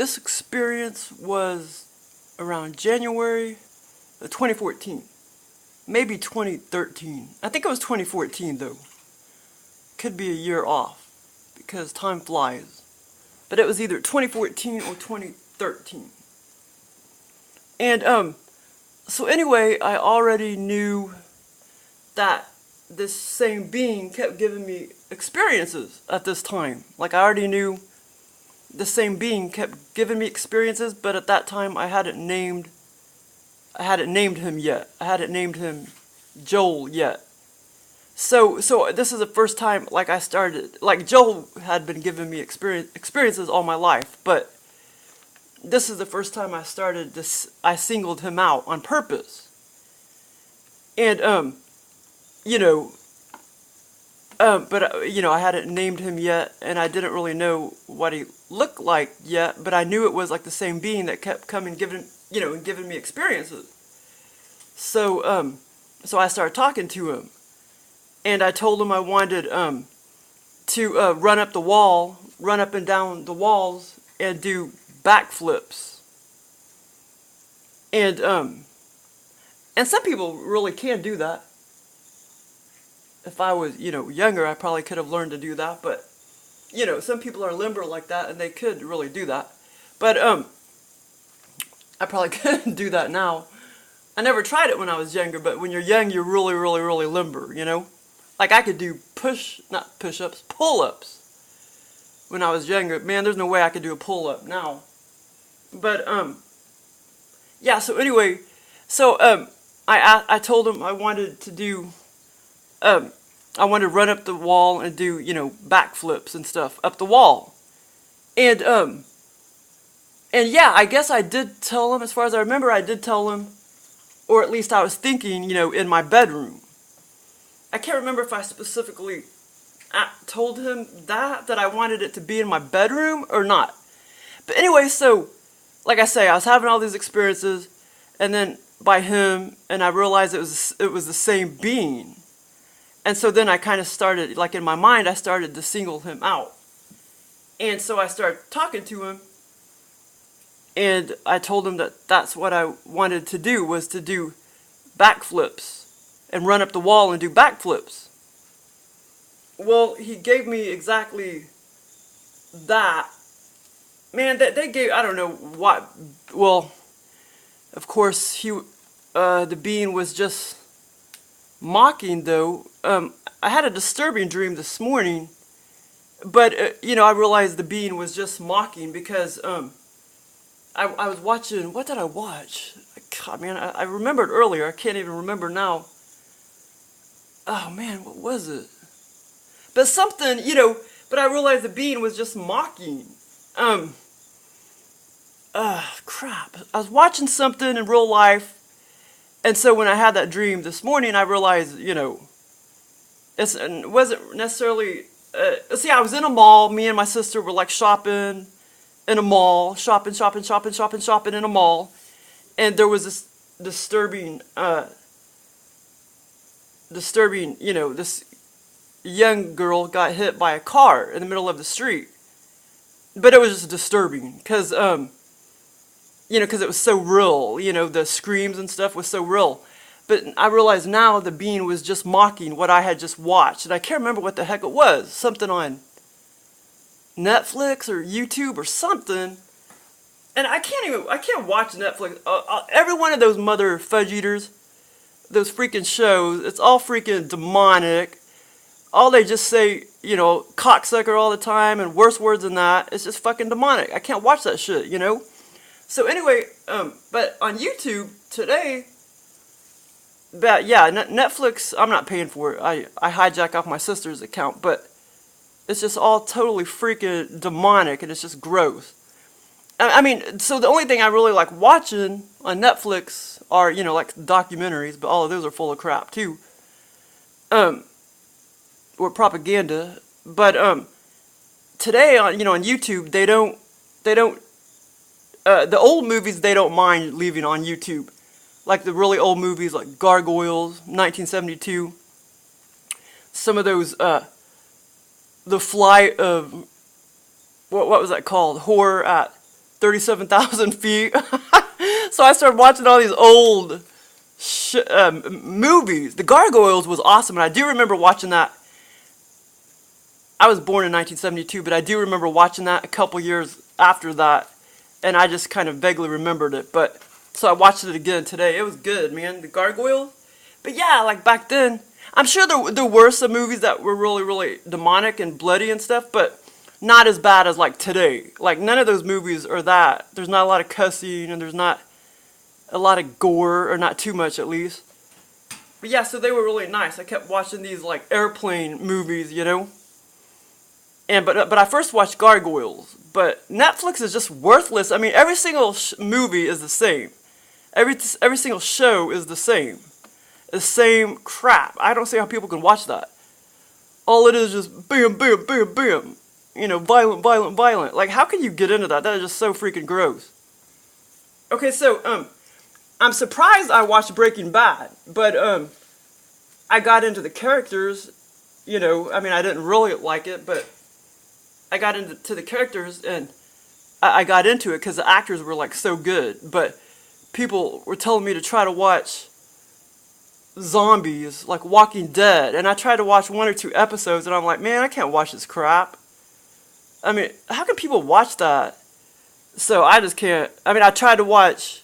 this experience was around January of 2014. Maybe 2013. I think it was 2014 though. Could be a year off because time flies. But it was either 2014 or 2013. And so anyway, I already knew that this same being kept giving me experiences at this time. Like I already knew the same being kept giving me experiences, but at that time I hadn't named him yet. I hadn't named him Joel yet. So this is the first time like I started, like Joel had been giving me experiences all my life, but this is the first time I started this. I singled him out on purpose. And you know, but you know, I hadn't named him yet, and I didn't really know what he looked like yet, but I knew it was like the same being that kept coming, giving me experiences. So so I started talking to him, and I told him I wanted to run up and down the walls, and do backflips. And some people really can do that. If I was, younger, I probably could have learned to do that, but, some people are limber like that, and they could really do that. But, I probably couldn't do that now. I never tried it when I was younger, but when you're young, you're really, really, really limber, Like, I could do pull-ups when I was younger. Man, there's no way I could do a pull-up now. But, yeah, so anyway, I told him I wanted to do, I wanted to run up the wall and do, backflips and stuff up the wall. And yeah, I guess I did tell him, as far as I remember, I did tell him, or at least I was thinking, in my bedroom. I can't remember if I specifically told him that I wanted it to be in my bedroom or not. But anyway, so, like I say, I was having all these experiences, and then by him, and I realized it was the same being. And so then I kind of started, like in my mind, I started to single him out. And so I started talking to him, and I told him that that's what I wanted to do, was to do backflips and run up the wall and do backflips. Well, he gave me exactly that. Man, they gave, I don't know what, well, of course, the being was just mocking, though. I had a disturbing dream this morning, but, I realized the being was just mocking because, I was watching, what did I watch? God, man, I remembered earlier, I can't even remember now. Oh, man, what was it? But something, but I realized the being was just mocking. Crap. I was watching something in real life, and so when I had that dream this morning, I realized, it wasn't necessarily, I was in a mall, me and my sister were like shopping in a mall, shopping in a mall, and there was this disturbing, this young girl got hit by a car in the middle of the street. But it was just disturbing, because, because it was so real, the screams and stuff was so real. But I realized now the being was just mocking what I had just watched, and I can't remember what the heck it was, something on Netflix or YouTube or something, and I can't watch Netflix. Every one of those mother fudge eaters, those freaking shows, it's all freaking demonic. All they just say, cocksucker all the time and worse words than that. It's just fucking demonic. I can't watch that shit, So anyway, but on YouTube today, but yeah, Netflix, I'm not paying for it. I hijack off my sister's account, but it's just all totally freaking demonic, and it's just gross. I mean, so the only thing I really like watching on Netflix are, like documentaries, but all of those are full of crap too. Or propaganda. But today on YouTube, they don't the old movies they don't mind leaving on YouTube. Like the really old movies like Gargoyles, 1972. Some of those The Flight of what was that called? Horror at 37,000 feet. So I started watching all these old movies. The Gargoyles was awesome, and I do remember watching that. I was born in 1972, but I do remember watching that a couple years after that, and I just kind of vaguely remembered it. But so I watched it again today. It was good, man. The Gargoyles. But yeah, like back then, I'm sure there were some movies that were really, really demonic and bloody and stuff, but not as bad as like today. Like none of those movies are that. There's not a lot of cussing, and there's not a lot of gore, or not too much at least. But yeah, so they were really nice. I kept watching these like airplane movies, you know. And but I first watched Gargoyles. But Netflix is just worthless. I mean, every single movie is the same. Every single show is the same. The same crap. I don't see how people can watch that. All it is just bam, bam, bam, bam. You know, violent, violent, violent. Like, how can you get into that? That is just so freaking gross. Okay, so, I'm surprised I watched Breaking Bad, but I got into the characters, you know. I mean, I didn't really like it, but I got into the characters, and I got into it because the actors were like so good. But people were telling me to try to watch zombies, like Walking Dead, and I tried to watch 1 or 2 episodes, and I'm like, man, I can't watch this crap. I mean, how can people watch that? So I just can't. I mean, I tried to watch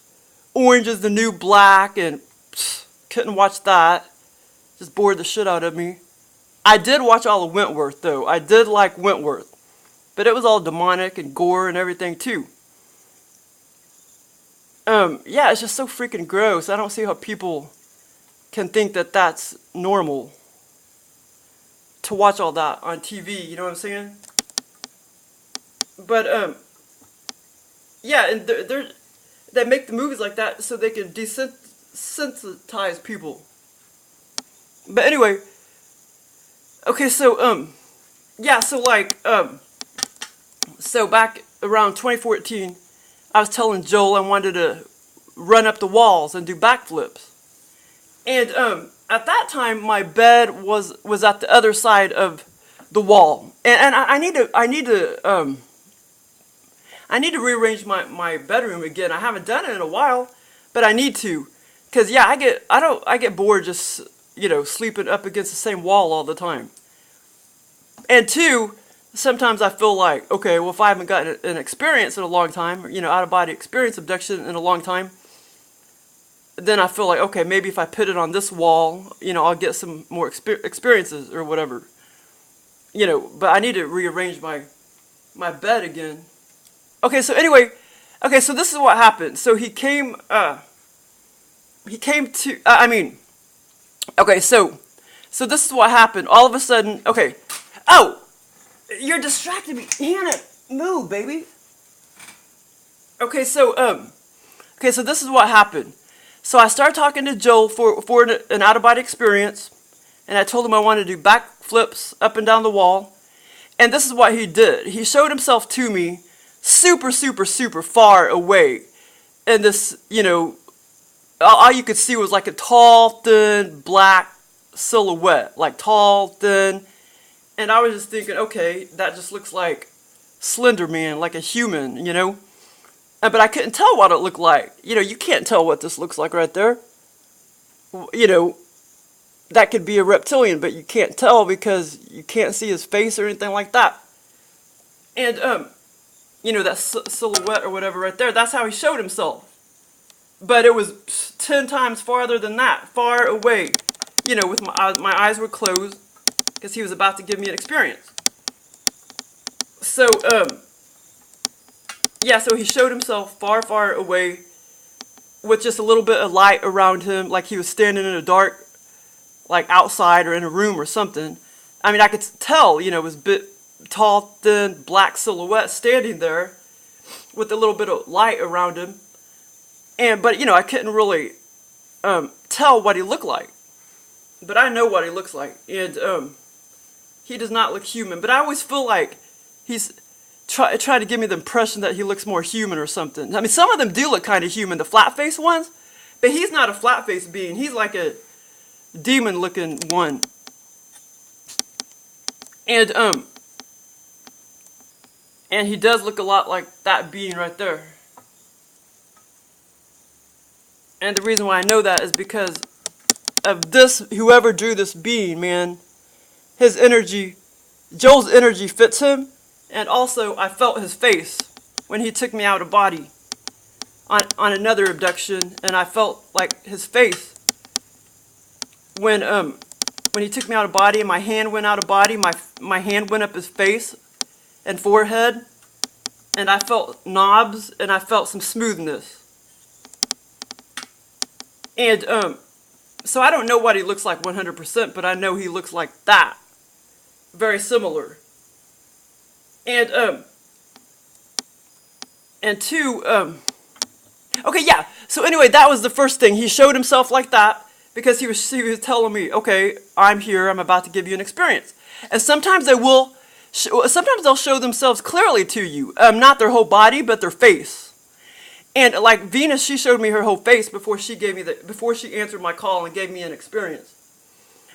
Orange is the New Black, and couldn't watch that. Just bored the shit out of me. I did watch all of Wentworth, though. I did like Wentworth. But it was all demonic and gore and everything, too. Yeah, it's just so freaking gross. I don't see how people can think that that's normal to watch all that on TV, you know what I'm saying? But, yeah, and they make the movies like that so they can desensitize people. But anyway, okay, so, yeah, so like, so back around 2014, I was telling Joel I wanted to run up the walls and do backflips. And, at that time, my bed was at the other side of the wall. And I need to rearrange my bedroom again. I haven't done it in a while, but I need to. Cause yeah, I get bored just, you know, sleeping up against the same wall all the time. And 2, sometimes I feel like, okay, well, if I haven't gotten an experience in a long time, you know, out-of-body experience abduction in a long time, then I feel like, okay, maybe if I put it on this wall, you know, I'll get some more experiences or whatever. You know, but I need to rearrange my bed again. Okay, so anyway, okay, so this is what happened. So he came to, okay, so this is what happened. All of a sudden, okay, oh, you're distracting me. Hannah, move, baby. Okay, so this is what happened. So I started talking to Joel for an out-of-body experience, and I told him I wanted to do backflips up and down the wall, and this is what he did. He showed himself to me super, super, super far away, and this, you know, all you could see was like a tall, thin, black silhouette, like tall, thin, and I was just thinking, okay, that just looks like Slender Man, like a human, you know. But I couldn't tell what it looked like. You know, you can't tell what this looks like right there. You know, that could be a reptilian, but you can't tell because you can't see his face or anything like that. And, you know, that silhouette or whatever right there, that's how he showed himself. But it was 10 times farther than that, far away. You know, with my eyes were closed because he was about to give me an experience. So, yeah, so he showed himself far, far away with just a little bit of light around him, like he was standing in the dark, like outside or in a room or something. I mean, I could tell, you know, it was a bit tall, thin, black silhouette standing there with a little bit of light around him. But, you know, I couldn't really tell what he looked like. But I know what he looks like. And he does not look human. But I always feel like he's try to give me the impression that he looks more human or something. I mean, some of them do look kind of human, the flat-faced ones, but he's not a flat-faced being. He's like a demon-looking one. And And he does look a lot like that being right there. And the reason why I know that is because of this, whoever drew this being, man, his energy, Joel's energy fits him. And also, I felt his face when he took me out of body on another abduction. And I felt like his face when he took me out of body and my hand went out of body, my hand went up his face and forehead. And I felt knobs and I felt some smoothness. And so I don't know what he looks like 100%, but I know he looks like that. Very similar. And two, okay, yeah. So anyway, that was the first thing. He showed himself like that because he was telling me, okay, I'm here, I'm about to give you an experience. And sometimes they'll show themselves clearly to you. Not their whole body, but their face. And like Venus, she showed me her whole face before she answered my call and gave me an experience.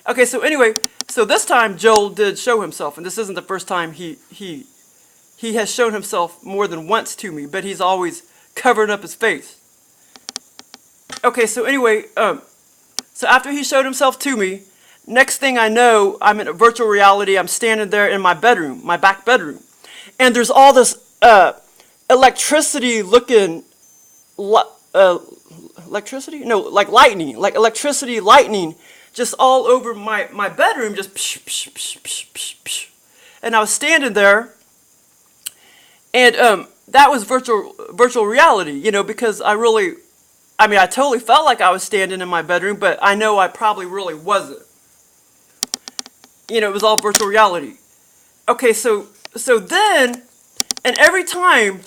Okay, so anyway, so this time Joel did show himself, and this isn't the first time he has shown himself more than once to me, but he's always covering up his face. Okay, so anyway, so after he showed himself to me, next thing I know, I'm in a virtual reality. I'm standing there in my bedroom, my back bedroom, and there's all this electricity looking. Electricity? No, like lightning, like electricity, lightning, just all over my bedroom, just psh, psh, psh, psh, psh, psh. And I was standing there, and that was virtual reality, you know, because I totally felt like I was standing in my bedroom, but I know I probably really wasn't. You know, it was all virtual reality. Okay, so then, and every time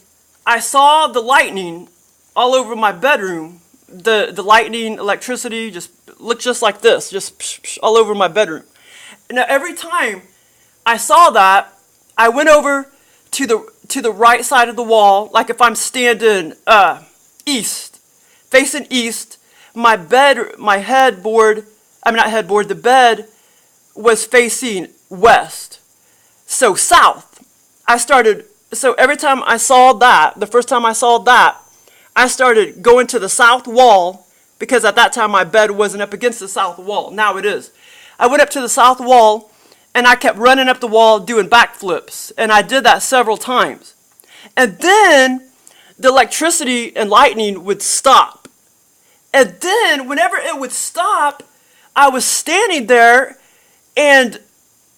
I saw the lightning all over my bedroom, the lightning, electricity, just looked just like this, just psh, psh, all over my bedroom. Now every time I saw that, I went over to the right side of the wall, like if I'm standing east, facing east. The bed was facing west, so south. So every time I saw that, the first time I saw that, I started going to the south wall, because at that time my bed wasn't up against the south wall. Now it is. I went up to the south wall, and I kept running up the wall doing backflips, and I did that several times. And then the electricity and lightning would stop. And then whenever it would stop, I was standing there, and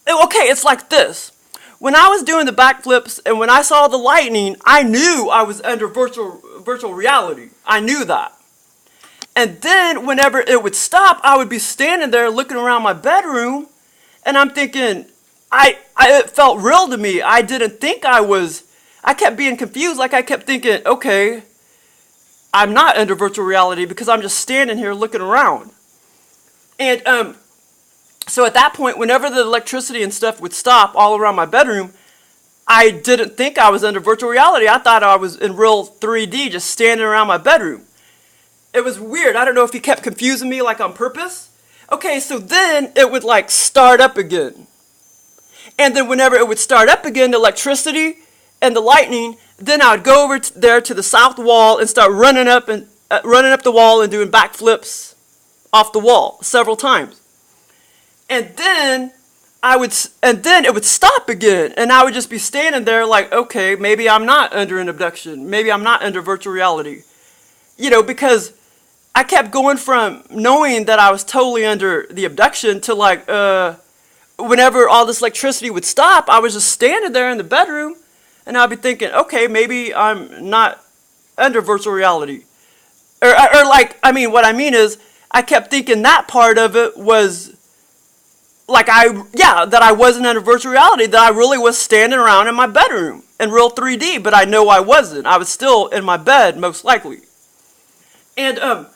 okay, it's like this. When I was doing the backflips and when I saw the lightning, I knew I was under virtual reality. I knew that. And then whenever it would stop, I would be standing there looking around my bedroom, and I'm thinking, it felt real to me. I didn't think I kept being confused. Like I kept thinking, okay, I'm not under virtual reality because I'm just standing here looking around. And so at that point, whenever the electricity and stuff would stop all around my bedroom, I didn't think I was under virtual reality. I thought I was in real 3D, just standing around my bedroom. It was weird. I don't know if he kept confusing me like on purpose. Okay, so then it would like start up again. And then whenever it would start up again, the electricity and the lightning, then I would go over there to the south wall and start running up the wall and doing backflips off the wall several times. And then it would stop again, and I would just be standing there like, okay, maybe I'm not under an abduction. Maybe I'm not under virtual reality. You know, because I kept going from knowing that I was totally under the abduction to like, whenever all this electricity would stop, I was just standing there in the bedroom, and I'd be thinking, okay, maybe I'm not under virtual reality. What I mean is, I kept thinking that part of it was that I wasn't under virtual reality, that I really was standing around in my bedroom in real 3D, but I know I wasn't. I was still in my bed, most likely. And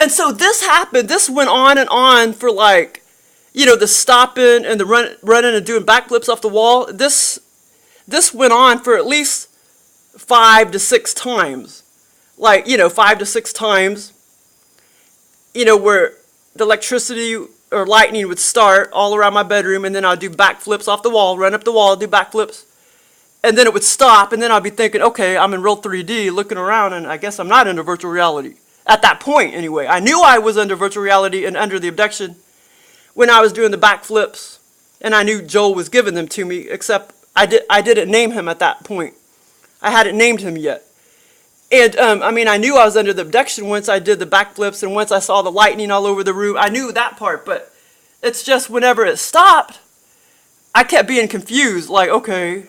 so this happened. This went on and on for like, you know, the stopping and the running and doing backflips off the wall. This went on for at least 5 to 6 times. Like, you know, 5 to 6 times, you know, where the electricity or lightning would start all around my bedroom, and then I'd do backflips off the wall, run up the wall, do backflips. and then it would stop, and then I'd be thinking, okay, I'm in real 3D, looking around, and I guess I'm not under virtual reality. At that point, anyway. I knew I was under virtual reality and under the abduction when I was doing the backflips, and I knew Joel was giving them to me, except I didn't name him at that point. I hadn't named him yet. And, I mean, I knew I was under the abduction once I did the backflips, and once I saw the lightning all over the room. I knew that part, but it's just whenever it stopped, I kept being confused, like, okay,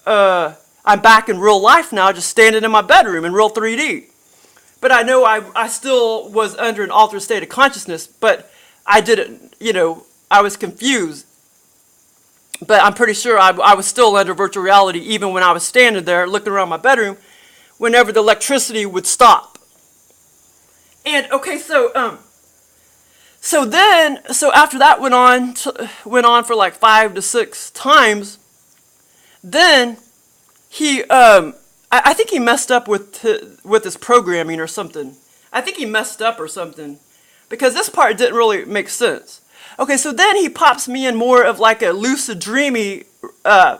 I'm back in real life now, just standing in my bedroom in real 3D. But I know I still was under an altered state of consciousness, but I didn't, I was confused. But I'm pretty sure I was still under virtual reality even when I was standing there looking around my bedroom whenever the electricity would stop. And, okay, so after that went on for like 5 to 6 times, then he, I think he messed up with his programming or something. I think he messed up or something, because this part didn't really make sense. Okay, so then he pops me in more of like a lucid dreamy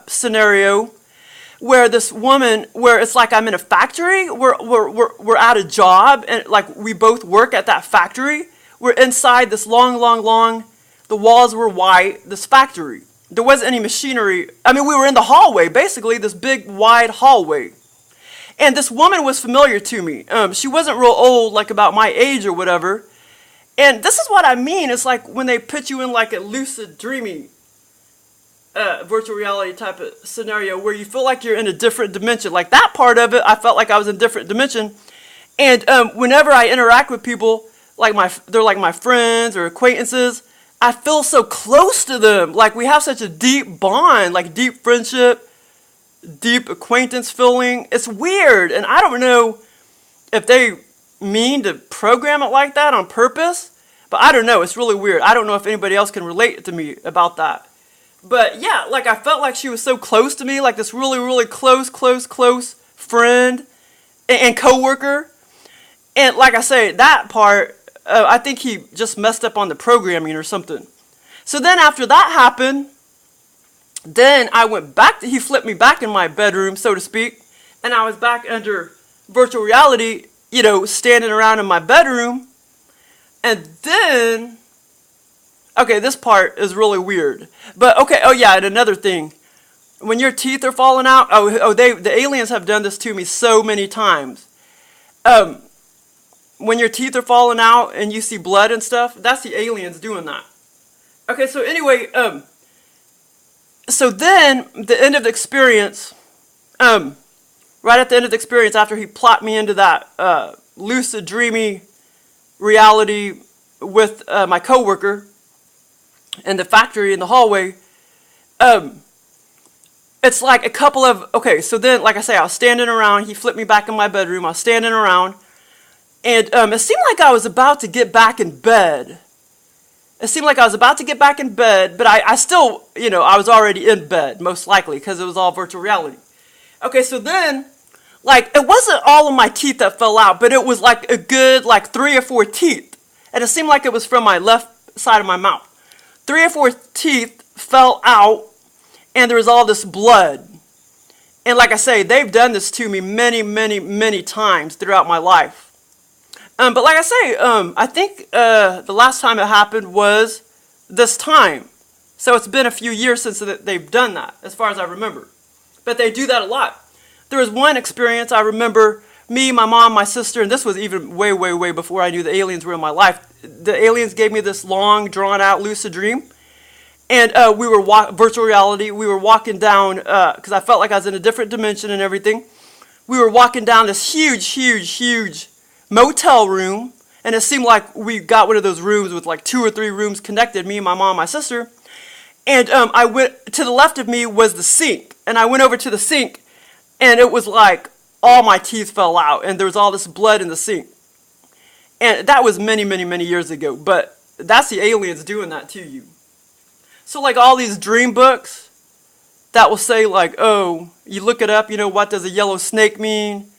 scenario, where this woman, where it's like I'm in a factory, we're at a job, and like we both work at that factory. We're inside this long, the walls were white, this factory. There wasn't any machinery. I mean, we were in the hallway, basically, this big, wide hallway. And this woman was familiar to me. She wasn't real old, like about my age or whatever. And this is what I mean. It's like when they put you in like a lucid dreaming virtual reality type of scenario where you feel like you're in a different dimension. Like that part of it, I felt like I was in a different dimension. And whenever I interact with people, they're like my friends or acquaintances, I feel so close to them. Like we have such a deep bond, like deep friendship, deep acquaintance feeling. It's weird, and I don't know if they mean to program it like that on purpose, but I don't know. It's really weird. I don't know if anybody else can relate to me about that. But yeah, like I felt like she was so close to me, like this really close friend and coworker. And like I say, that part, I think he just messed up on the programming or something. So then after that happened, then I went back, he flipped me back in my bedroom, so to speak, and I was back under virtual reality, standing around in my bedroom. And then, okay, this part is really weird. But okay, oh yeah, and another thing. When your teeth are falling out, the aliens have done this to me so many times. When your teeth are falling out and you see blood and stuff, that's the aliens doing that. Okay, so anyway, so then, the end of the experience, right at the end of the experience, after he plopped me into that lucid, dreamy reality with my coworker in the factory in the hallway, it's like a couple of, okay, so then, like I say, I was standing around, he flipped me back in my bedroom, I was standing around, and it seemed like I was about to get back in bed. It seemed like I was about to get back in bed, but I still, I was already in bed, most likely, because it was all virtual reality. Okay, so then, like, it wasn't all of my teeth that fell out, but it was like a good, 3 or 4 teeth. And it seemed like it was from my left side of my mouth. 3 or 4 teeth fell out, and there was all this blood. And like I say, they've done this to me many times throughout my life. But like I say, I think the last time it happened was this time. So it's been a few years since they've done that, as far as I remember. But they do that a lot. There was one experience I remember, me, my mom, my sister, and this was even way before I knew the aliens were in my life. The aliens gave me this long, drawn-out, lucid dream. And we were virtual reality. We were walking down, because I felt like I was in a different dimension and everything. We were walking down this huge motel room, and it seemed like we got one of those rooms with like 2 or 3 rooms connected, me, my mom, my sister. And I went, to the left of me was the sink, and I went over to the sink, and it was like all my teeth fell out, and there was all this blood in the sink. And that was many years ago, but that's the aliens doing that to you. So like all these dream books that will say like, oh, you look it up, what does a yellow snake mean?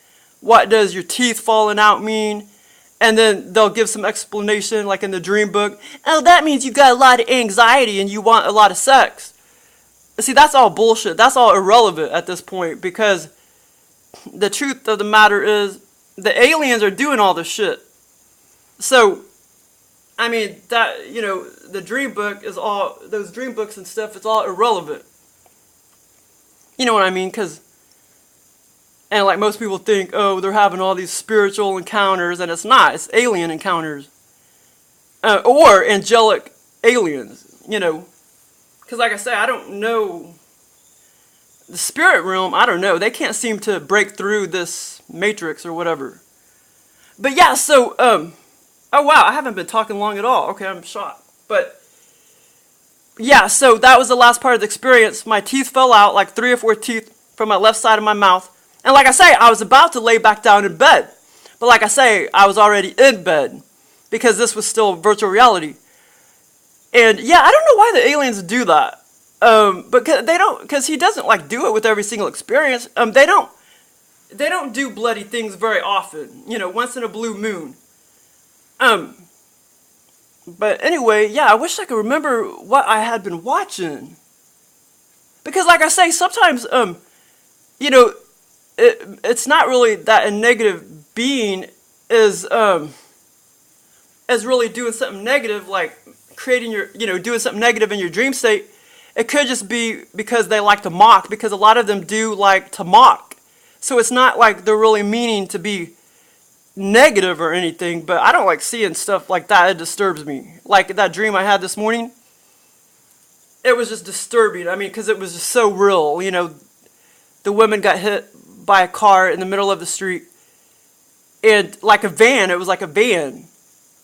What does your teeth falling out mean? And then they'll give some explanation, like in the dream book. Oh, that means you got a lot of anxiety and you want a lot of sex. see, that's all bullshit. That's all irrelevant at this point, because the truth of the matter is the aliens are doing all this shit. So, I mean, that, you know, the dream book is all, those dream books and stuff, it's all irrelevant. You know what I mean? Because, and like most people think, oh, they're having all these spiritual encounters, and it's not. It's alien encounters. Or angelic aliens, you know. Because like I say, I don't know. The spirit realm, I don't know. They can't seem to break through this matrix or whatever. But yeah, so, oh wow, I haven't been talking long at all. Okay, I'm shocked. But yeah, so that was the last part of the experience. My teeth fell out, like 3 or 4 teeth from my left side of my mouth. And like I say, I was about to lay back down in bed. But like I say, I was already in bed because this was still virtual reality. And yeah, I don't know why the aliens do that. But they don't, because he doesn't like do it with every single experience. They don't do bloody things very often. You know, once in a blue moon. But anyway, yeah, I wish I could remember what I had been watching. Because like I say, sometimes, you know, it's not really that a negative being is really doing something negative, like creating your, you know, doing something negative in your dream state. It could just be because they like to mock, because a lot of them do like to mock. So it's not like they're really meaning to be negative or anything, but I don't like seeing stuff like that. It disturbs me. Like that dream I had this morning, it was just disturbing. I mean, because it was just so real. You know, the woman got hit by a car in the middle of the street, and like a van, it was like a van,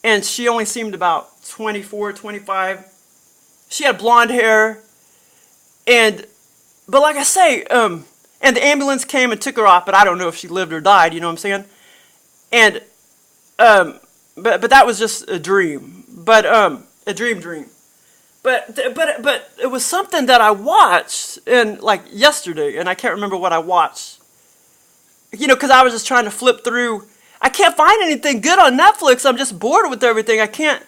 and she only seemed about 24, 25. She had blonde hair, but like I say, and the ambulance came and took her off, but I don't know if she lived or died, you know what I'm saying? And, but that was just a dream, but, a dream. But it was something that I watched, like yesterday, and I can't remember what I watched. You know, because I was just trying to flip through. I can't find anything good on Netflix. I'm just bored with everything. I can't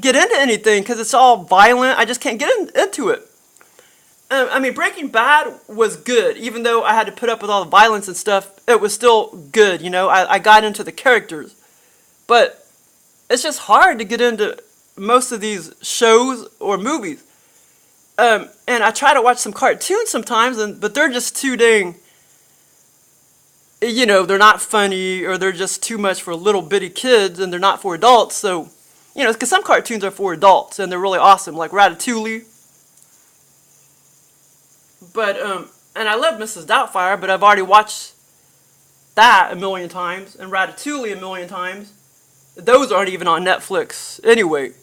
get into anything because it's all violent. I just can't get into it. I mean, Breaking Bad was good. Even though I had to put up with all the violence and stuff, it was still good, you know. I got into the characters. But it's just hard to get into most of these shows or movies. And I try to watch some cartoons sometimes, but they're just too dang, you know, they're not funny, or they're just too much for little bitty kids, and they're not for adults. So, you know, because some cartoons are for adults, and they're really awesome, like Ratatouille. But, and I love Mrs. Doubtfire, but I've already watched that a million times, and Ratatouille a million times. Those aren't even on Netflix anyway.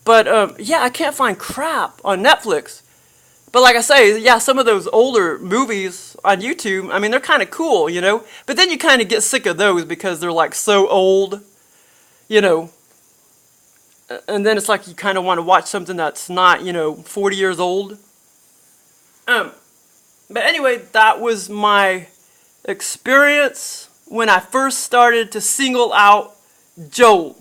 But, yeah, I can't find crap on Netflix. But like I say, yeah, some of those older movies on YouTube, I mean, they're kind of cool, you know? But then you kind of get sick of those because they're, like, so old, you know? And then it's like you kind of want to watch something that's not, you know, 40 years old. But anyway, that was my experience when I first started to single out Joel.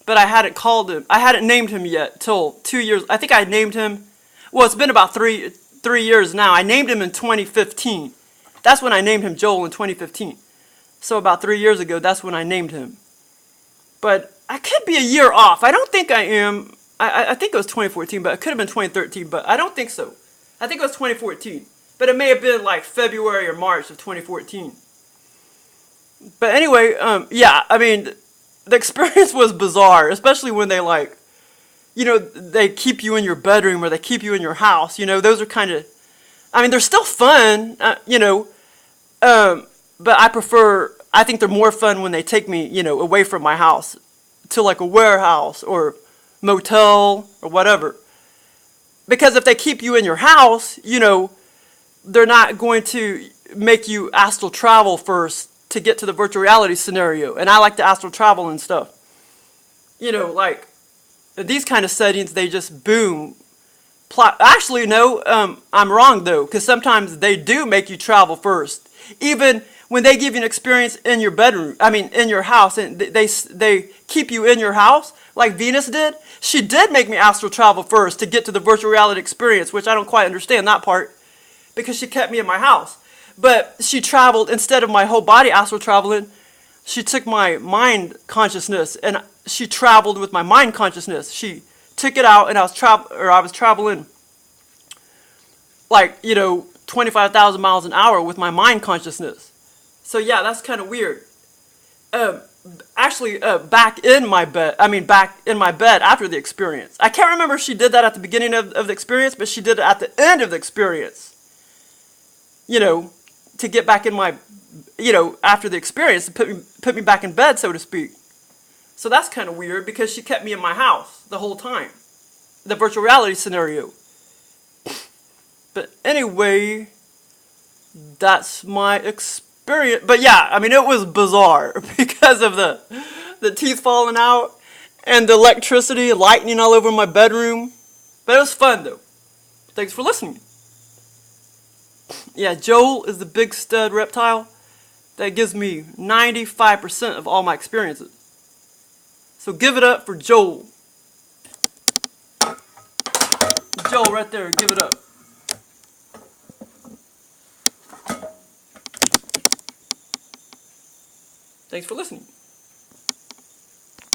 But I hadn't called him, I hadn't named him yet till 2 years. I think I named him, well, it's been about three years now. I named him in 2015. That's when I named him Joel, in 2015. So about 3 years ago, that's when I named him. But I could be a year off. I don't think I am. I think it was 2014, but it could have been 2013, but I don't think so. I think it was 2014. But it may have been like February or March of 2014. But anyway, yeah, I mean, the experience was bizarre, especially when they like, you know, they keep you in your bedroom or they keep you in your house. You know, those are kind of, I mean, they're still fun, you know, but I think they're more fun when they take me, you know, away from my house to like a warehouse or motel or whatever. Because if they keep you in your house, you know, they're not going to make you astral travel first to get to the virtual reality scenario. And I like to astral travel and stuff. You know, like, these kind of settings, they just boom. Actually, no, I'm wrong though, because sometimes they do make you travel first. Even when they give you an experience in your bedroom, I mean, in your house, and they keep you in your house, like Venus did. She did make me astral travel first to get to the virtual reality experience, which I don't quite understand that part, because she kept me in my house. But she traveled, instead of my whole body astral traveling, she took my mind consciousness and she traveled with my mind consciousness. She took it out, and I was traveling like, 25,000 miles an hour with my mind consciousness. So yeah, that's kind of weird. Actually, back in my bed after the experience. I can't remember if she did that at the beginning of the experience, but she did it at the end of the experience. To get back in my, after the experience, to put me back in bed, so to speak. So that's kind of weird, because she kept me in my house the whole time. The virtual reality scenario. But anyway, that's my experience. But yeah, I mean, it was bizarre because of the teeth falling out and the electricity, lightning all over my bedroom. But it was fun though. Thanks for listening. Yeah, Joel is the big stud reptile that gives me 95% of all my experiences. So give it up for Joel. Joel right there, give it up. Thanks for listening.